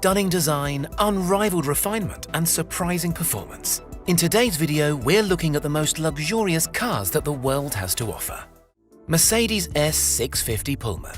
stunning design, unrivaled refinement, and surprising performance. In today's video, we're looking at the most luxurious cars that the world has to offer. Mercedes S650 Pullman.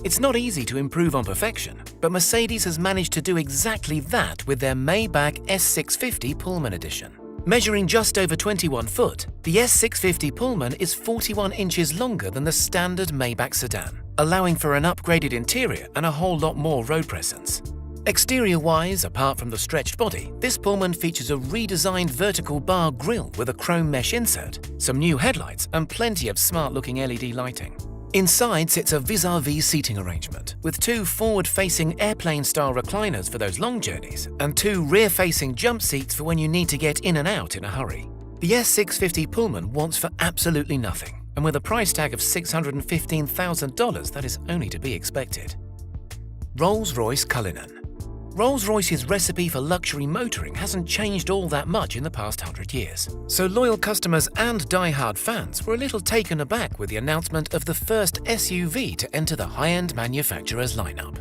It's not easy to improve on perfection, but Mercedes has managed to do exactly that with their Maybach S650 Pullman edition. Measuring just over 21 foot, the S650 Pullman is 41 inches longer than the standard Maybach sedan, allowing for an upgraded interior and a whole lot more road presence. Exterior-wise, apart from the stretched body, this Pullman features a redesigned vertical bar grille with a chrome mesh insert, some new headlights, and plenty of smart-looking LED lighting. Inside sits a vis-a-vis seating arrangement, with two forward-facing airplane-style recliners for those long journeys, and two rear-facing jump seats for when you need to get in and out in a hurry. The S650 Pullman wants for absolutely nothing, and with a price tag of $615,000, that is only to be expected. Rolls-Royce Cullinan. Rolls-Royce's recipe for luxury motoring hasn't changed all that much in the past 100 years, so loyal customers and die-hard fans were a little taken aback with the announcement of the first SUV to enter the high-end manufacturer's lineup.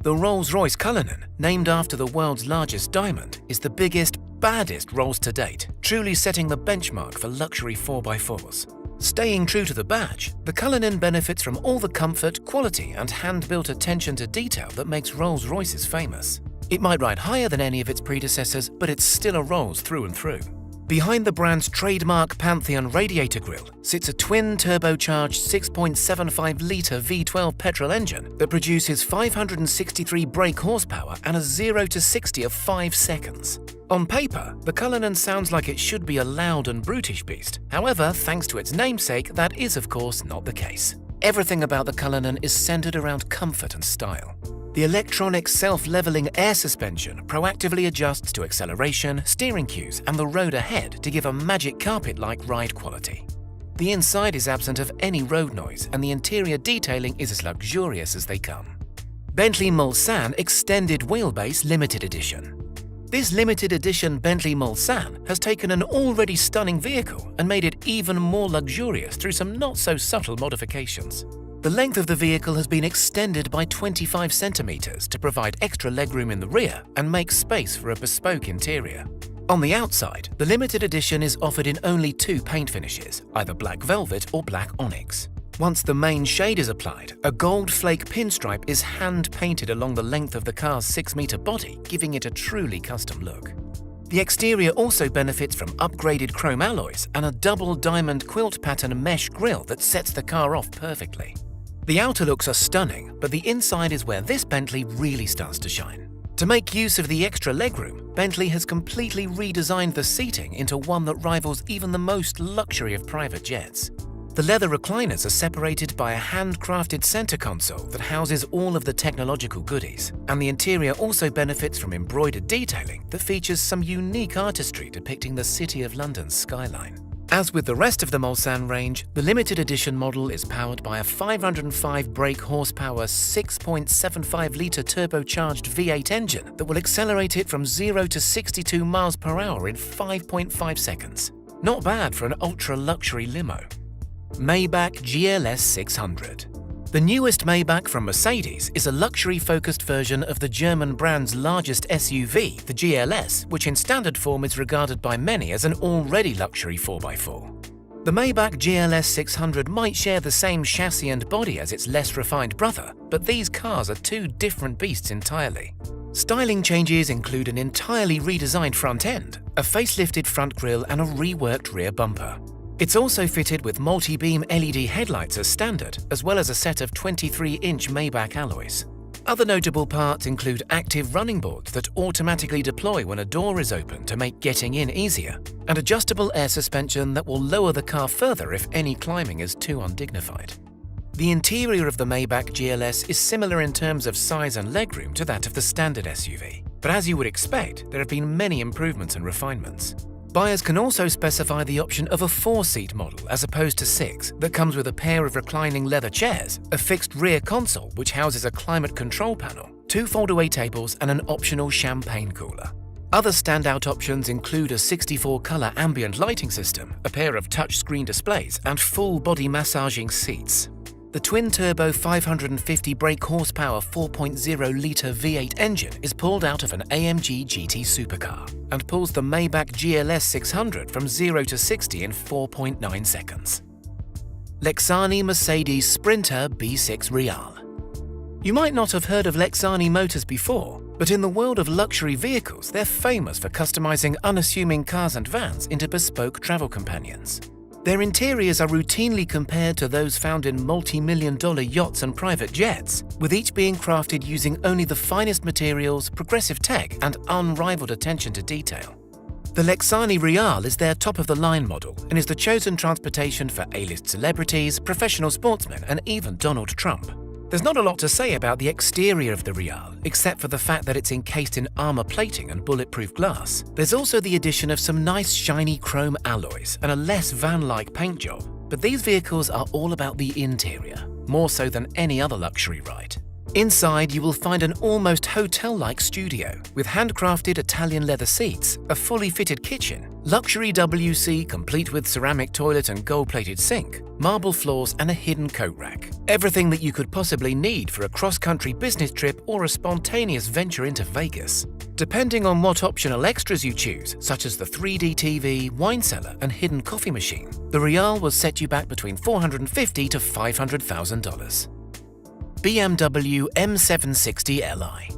The Rolls-Royce Cullinan, named after the world's largest diamond, is the biggest, baddest Rolls to date, truly setting the benchmark for luxury 4x4s. Staying true to the badge, the Cullinan benefits from all the comfort, quality, and hand-built attention to detail that makes Rolls-Royces famous. It might ride higher than any of its predecessors, but it's still a Rolls through and through. Behind the brand's trademark Pantheon radiator grille sits a twin-turbocharged 6.75-litre V12 petrol engine that produces 563 brake horsepower and a 0 to 60 of 5 seconds. On paper, the Cullinan sounds like it should be a loud and brutish beast. However, thanks to its namesake, that is of course not the case. Everything about the Cullinan is centered around comfort and style. The electronic self-leveling air suspension proactively adjusts to acceleration, steering cues, and the road ahead to give a magic carpet-like ride quality. The inside is absent of any road noise, and the interior detailing is as luxurious as they come. Bentley Mulsanne Extended Wheelbase Limited Edition. This limited edition Bentley Mulsanne has taken an already stunning vehicle and made it even more luxurious through some not-so-subtle modifications. The length of the vehicle has been extended by 25 centimeters to provide extra legroom in the rear and make space for a bespoke interior. On the outside, the limited edition is offered in only two paint finishes, either black velvet or black onyx. Once the main shade is applied, a gold flake pinstripe is hand-painted along the length of the car's 6-meter body, giving it a truly custom look. The exterior also benefits from upgraded chrome alloys and a double diamond quilt pattern mesh grille that sets the car off perfectly. The outer looks are stunning, but the inside is where this Bentley really starts to shine. To make use of the extra legroom, Bentley has completely redesigned the seating into one that rivals even the most luxury of private jets. The leather recliners are separated by a handcrafted center console that houses all of the technological goodies, and the interior also benefits from embroidered detailing that features some unique artistry depicting the City of London's skyline. As with the rest of the Mulsanne range, the limited edition model is powered by a 505 brake horsepower 6.75-litre turbocharged V8 engine that will accelerate it from 0 to 62 miles per hour in 5.5 seconds. Not bad for an ultra-luxury limo. Maybach GLS 600. The newest Maybach from Mercedes is a luxury-focused version of the German brand's largest SUV, the GLS, which in standard form is regarded by many as an already luxury 4x4. The Maybach GLS 600 might share the same chassis and body as its less refined brother, but these cars are two different beasts entirely. Styling changes include an entirely redesigned front end, a facelifted front grille, and a reworked rear bumper. It's also fitted with multi-beam LED headlights as standard, as well as a set of 23-inch Maybach alloys. Other notable parts include active running boards that automatically deploy when a door is open to make getting in easier, and adjustable air suspension that will lower the car further if any climbing is too undignified. The interior of the Maybach GLS is similar in terms of size and legroom to that of the standard SUV, but as you would expect, there have been many improvements and refinements. Buyers can also specify the option of a 4-seat model as opposed to 6 that comes with a pair of reclining leather chairs, a fixed rear console which houses a climate control panel, 2 fold-away tables, and an optional champagne cooler. Other standout options include a 64-color ambient lighting system, a pair of touchscreen displays, and full-body massaging seats. The The twin-turbo 550 brake horsepower 4.0-litre V8 engine is pulled out of an AMG GT supercar and pulls the Maybach GLS 600 from 0 to 60 in 4.9 seconds. Lexani Mercedes Sprinter B6 Reale. You might not have heard of Lexani Motors before, but in the world of luxury vehicles, they're famous for customizing unassuming cars and vans into bespoke travel companions. Their interiors are routinely compared to those found in multi-million-dollar yachts and private jets, with each being crafted using only the finest materials, progressive tech, and unrivaled attention to detail. The Lexani Reale is their top-of-the-line model and is the chosen transportation for A-list celebrities, professional sportsmen, and even Donald Trump. There's not a lot to say about the exterior of the Reale, except for the fact that it's encased in armor plating and bulletproof glass. There's also the addition of some nice shiny chrome alloys and a less van-like paint job. But these vehicles are all about the interior, more so than any other luxury ride. Inside, you will find an almost hotel-like studio with handcrafted Italian leather seats, a fully fitted kitchen, luxury WC complete with ceramic toilet and gold-plated sink, marble floors, and a hidden coat rack. Everything that you could possibly need for a cross-country business trip or a spontaneous venture into Vegas. Depending on what optional extras you choose, such as the 3D TV, wine cellar, and hidden coffee machine, the Reale will set you back between $450,000 to $500,000. BMW M760li.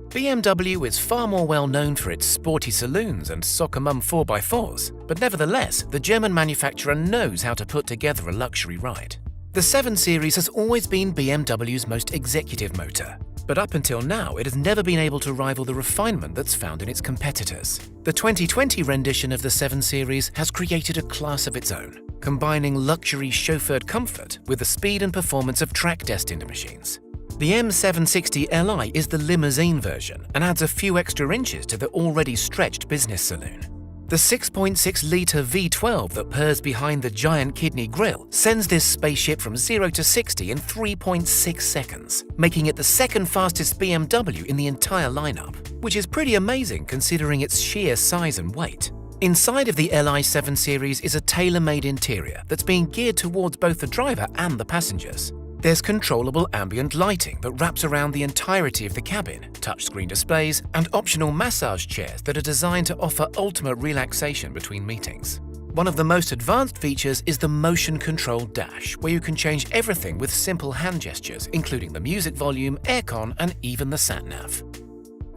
BMW is far more well known for its sporty saloons and soccer mum 4x4s, but nevertheless, the German manufacturer knows how to put together a luxury ride. The 7 Series has always been BMW's most executive motor, but up until now it has never been able to rival the refinement that's found in its competitors. The 2020 rendition of the 7 Series has created a class of its own, combining luxury chauffeured comfort with the speed and performance of track-destined machines. The M760li is the limousine version and adds a few extra inches to the already stretched business saloon. The 6.6-litre V12 that purrs behind the giant kidney grille sends this spaceship from 0 to 60 in 3.6 seconds, making it the second fastest BMW in the entire lineup, which is pretty amazing considering its sheer size and weight. Inside of the Li 7 Series is a tailor-made interior that's being geared towards both the driver and the passengers. There's controllable ambient lighting that wraps around the entirety of the cabin, touchscreen displays, and optional massage chairs that are designed to offer ultimate relaxation between meetings. One of the most advanced features is the motion-controlled dash, where you can change everything with simple hand gestures, including the music volume, aircon, and even the sat-nav.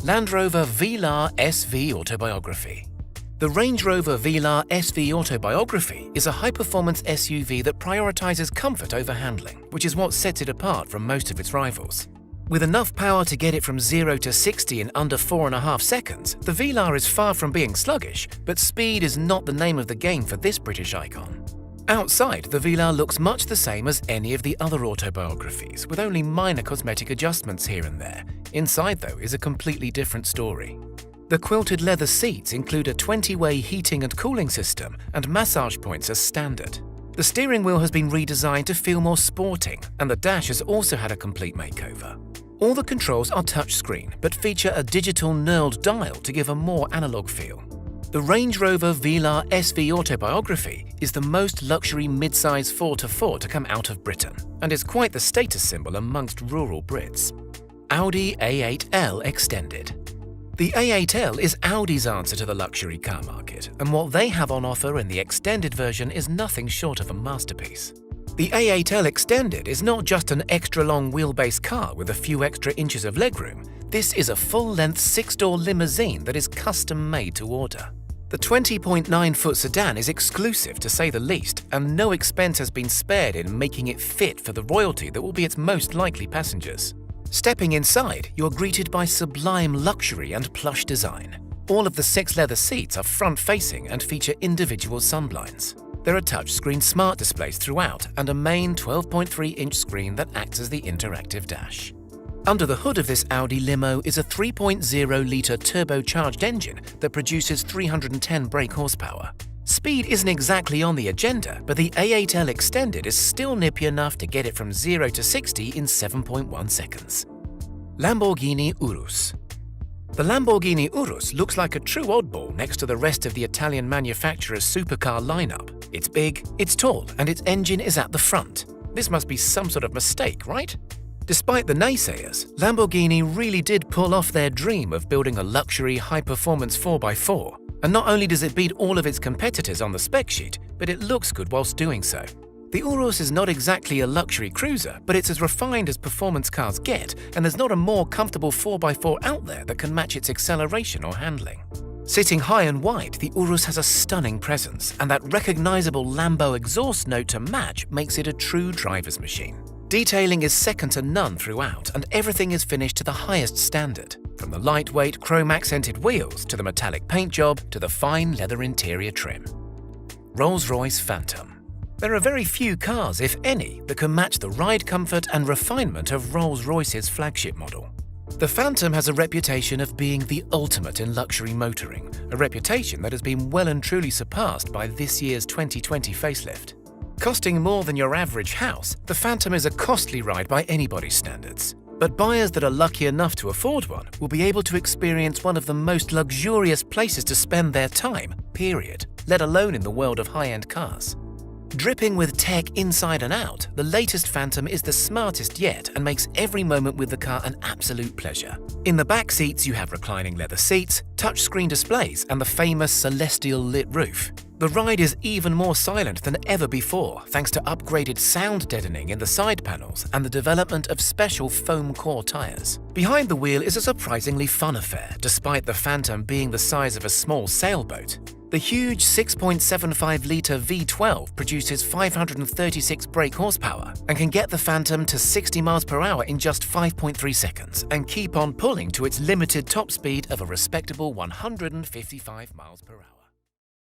Land Rover Velar SVAutobiography. The Range Rover Velar SVAutobiography is a high-performance SUV that prioritizes comfort over handling, which is what sets it apart from most of its rivals. With enough power to get it from 0 to 60 in under 4.5 seconds, the Velar is far from being sluggish, but speed is not the name of the game for this British icon. Outside, the Velar looks much the same as any of the other autobiographies, with only minor cosmetic adjustments here and there. Inside, though, is a completely different story. The quilted leather seats include a 20-way heating and cooling system and massage points as standard. The steering wheel has been redesigned to feel more sporting, and the dash has also had a complete makeover. All the controls are touchscreen, but feature a digital knurled dial to give a more analog feel. The Range Rover Velar SVAutobiography is the most luxury mid-size 4x4 to come out of Britain, and is quite the status symbol amongst rural Brits. Audi A8 L Extended. The A8 L is Audi's answer to the luxury car market, and what they have on offer in the extended version is nothing short of a masterpiece. The A8 L Extended is not just an extra-long wheelbase car with a few extra inches of legroom. This is a full-length 6-door limousine that is custom-made to order. The 20.9-foot sedan is exclusive to say the least, and no expense has been spared in making it fit for the royalty that will be its most likely passengers. Stepping inside, you're greeted by sublime luxury and plush design. All of the 6 leather seats are front-facing and feature individual sunblinds. There are touchscreen smart displays throughout and a main 12.3-inch screen that acts as the interactive dash. Under the hood of this Audi limo is a 3.0-litre turbocharged engine that produces 310 brake horsepower. Speed isn't exactly on the agenda, but the A8 L Extended is still nippy enough to get it from 0 to 60 in 7.1 seconds. Lamborghini Urus. The Lamborghini Urus looks like a true oddball next to the rest of the Italian manufacturer's supercar lineup. It's big, it's tall, and its engine is at the front. This must be some sort of mistake, right? Despite the naysayers, Lamborghini really did pull off their dream of building a luxury, high-performance 4x4. And not only does it beat all of its competitors on the spec sheet, but it looks good whilst doing so. The Urus is not exactly a luxury cruiser, but it's as refined as performance cars get, and there's not a more comfortable 4x4 out there that can match its acceleration or handling. Sitting high and wide, the Urus has a stunning presence, and that recognizable Lambo exhaust note to match makes it a true driver's machine. Detailing is second to none throughout, and everything is finished to the highest standard, from the lightweight chrome-accented wheels to the metallic paint job to the fine leather interior trim. Rolls-Royce Phantom. There are very few cars, if any, that can match the ride comfort and refinement of Rolls-Royce's flagship model. The Phantom has a reputation of being the ultimate in luxury motoring, a reputation that has been well and truly surpassed by this year's 2020 facelift. Costing more than your average house, the Phantom is a costly ride by anybody's standards. But buyers that are lucky enough to afford one will be able to experience one of the most luxurious places to spend their time, period, let alone in the world of high-end cars. Dripping with tech inside and out, the latest Phantom is the smartest yet and makes every moment with the car an absolute pleasure. In the back seats you have reclining leather seats, touchscreen displays and the famous celestial lit roof. The ride is even more silent than ever before thanks to upgraded sound deadening in the side panels and the development of special foam core tyres. Behind the wheel is a surprisingly fun affair, despite the Phantom being the size of a small sailboat. The huge 6.75-litre V12 produces 536 brake horsepower and can get the Phantom to 60 miles per hour in just 5.3 seconds and keep on pulling to its limited top speed of a respectable 155 miles per hour.